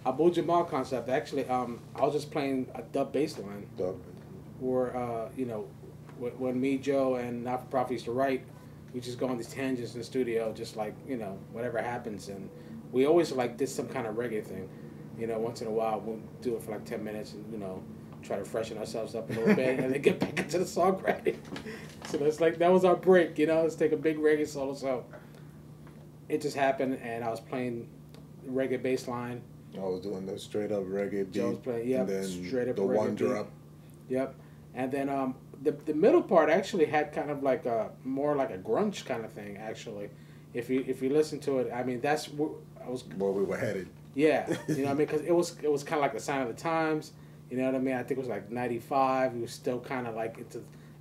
Abu Jamal concept. Actually, I was just playing a dub bass line. Dub. Where you know, when me, Joe, and Not for Profit used to write, we just go on these tangents in the studio, just like, you know, whatever happens, and we always like did some kind of reggae thing. You know, once in a while we'll do it for like 10 minutes, and you know, try to freshen ourselves up a little bit, and then get back into the songwriting. So that's like, that was our break. You know, let's take a big reggae solo. So it just happened, and I was playing reggae bass line. I was doing the straight up reggae beat. Joe was playing, yep, and then straight up the reggae one beat. drop. Yep. And then the middle part actually had kind of like a more like a grunge kind of thing. Actually, if you listen to it, I mean that's where we were headed. Yeah, you know what I mean, because it was kind of like the sign of the times. You know what I mean? I think it was like '95. We were still kind of like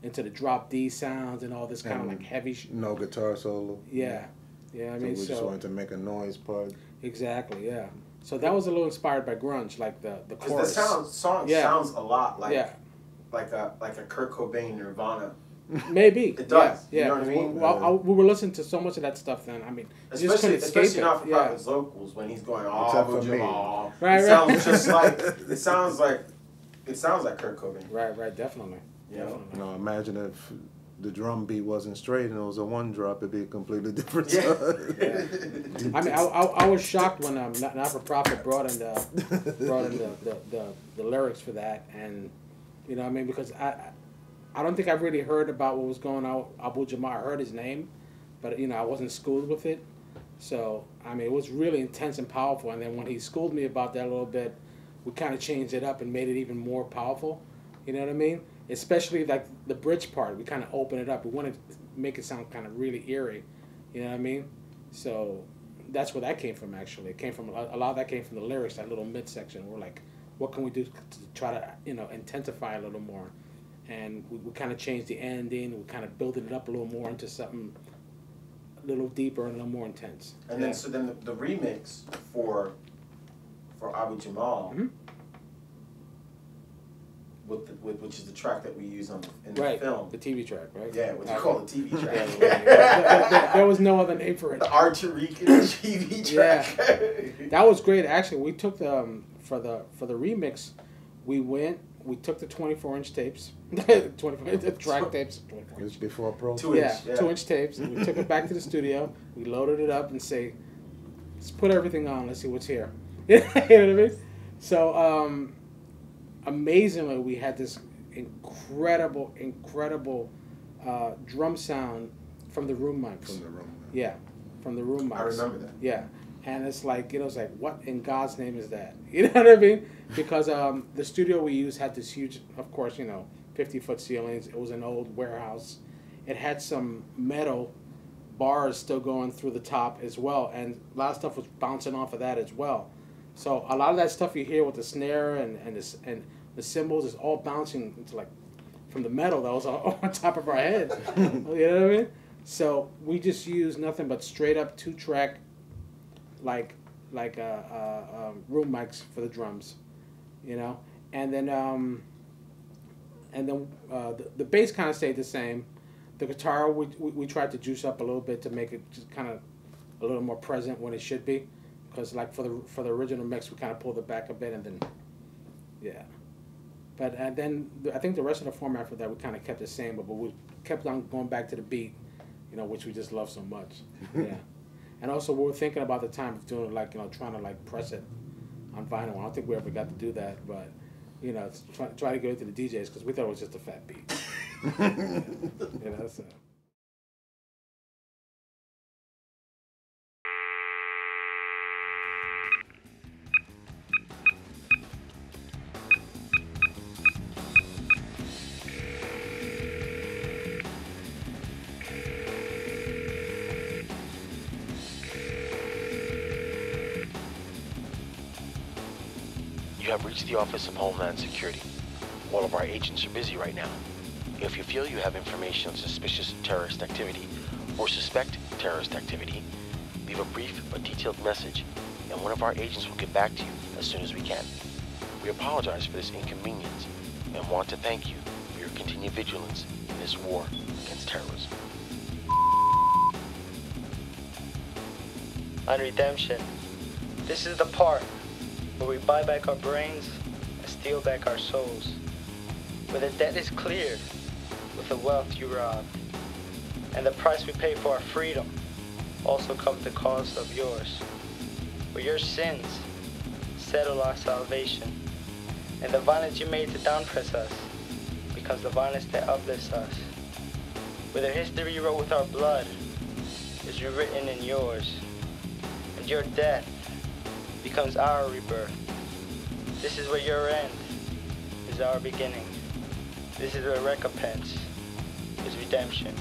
into the drop D sounds and all this kind of like heavy. No guitar solo. Yeah, yeah. I mean, we just wanted to make a noise part. Exactly. Yeah. So that was a little inspired by grunge, like the chorus. The song yeah. sounds a lot like. Yeah. Like a Kurt Cobain Nirvana. Maybe. It does. Yeah. You know what I mean? Well, we were listening to so much of that stuff then. I mean, especially Not for Profit's vocals when he's going Abu Jamal. Right. It sounds just like it sounds like Kurt Cobain. Right. Definitely. You know, imagine if the drum beat wasn't straight and it was a one drop, it'd be a completely different yeah. I mean, I was shocked when Not for Profit brought in the lyrics for that, and you know what I mean, because I don't think I've really heard about what was going on. Abu Jamal, I heard his name, but you know I wasn't schooled with it, so I mean it was really intense and powerful. And then when he schooled me about that a little bit, we kind of changed it up and made it even more powerful. You know what I mean? Especially like the bridge part, we kind of opened it up. We wanted to make it sound kind of really eerie. You know what I mean? So that's where that came from. Actually, it came from a lot of that came from the lyrics, that little midsection. We're like, what can we do to try to, you know, intensify a little more? And we kind of changed the ending. We kind of building it up a little more into something a little deeper and a little more intense. And then the remix for Abu Jamal, which is the track that we use in the film. The TV track, right? Yeah, what you call the TV track. There was no other name for it. The Puerto Rican TV track. Yeah. That was great. Actually, we took for the remix, we took the 24-inch tapes, 24 track tapes. It was before Pro. 2-inch, 2-inch tapes. And we took it back to the studio. We loaded it up and say, let's put everything on. Let's see what's here. You know what I mean? So amazingly, we had this incredible drum sound from the room mics. From the room. Yeah, from the room mics. I remember that. Yeah. And it's like, you know, it's like, what in God's name is that? You know what I mean? Because the studio we used had this huge, of course, you know, 50-foot ceilings. It was an old warehouse. It had some metal bars still going through the top as well. And a lot of stuff was bouncing off of that as well. So a lot of that stuff you hear with the snare and the cymbals is all bouncing into like, from the metal that was on top of our head. You know what I mean? So we just used nothing but straight up 2-track, like room mics for the drums, you know, and then the bass kind of stayed the same. The guitar we tried to juice up a little bit to make it just kind of a little more present when it should be, because like for the original mix we kind of pulled it back a bit, and then yeah, but and then I think the rest of the format for that we kind of kept the same, but we kept on going back to the beat, you know, which we just love so much. Yeah. And also, we were thinking about the time of doing, like, you know, trying to, like, press it on vinyl. I don't think we ever got to do that, but, you know, try to give it to the DJs because we thought it was just a fat beat. You know, so. You have reached the Office of Homeland Security. All of our agents are busy right now. If you feel you have information on suspicious terrorist activity or suspect terrorist activity, leave a brief but detailed message, and one of our agents will get back to you as soon as we can. We apologize for this inconvenience and want to thank you for your continued vigilance in this war against terrorism. On redemption, this is the part where we buy back our brains and steal back our souls, where the debt is cleared with the wealth you robbed, and the price we pay for our freedom also comes the cost of yours, where your sins settle our salvation, and the violence you made to downpress us becomes the violence that uplifts us, where the history you wrote with our blood is rewritten in yours, and your death becomes our rebirth. This is where your end is our beginning. This is where recompense is redemption.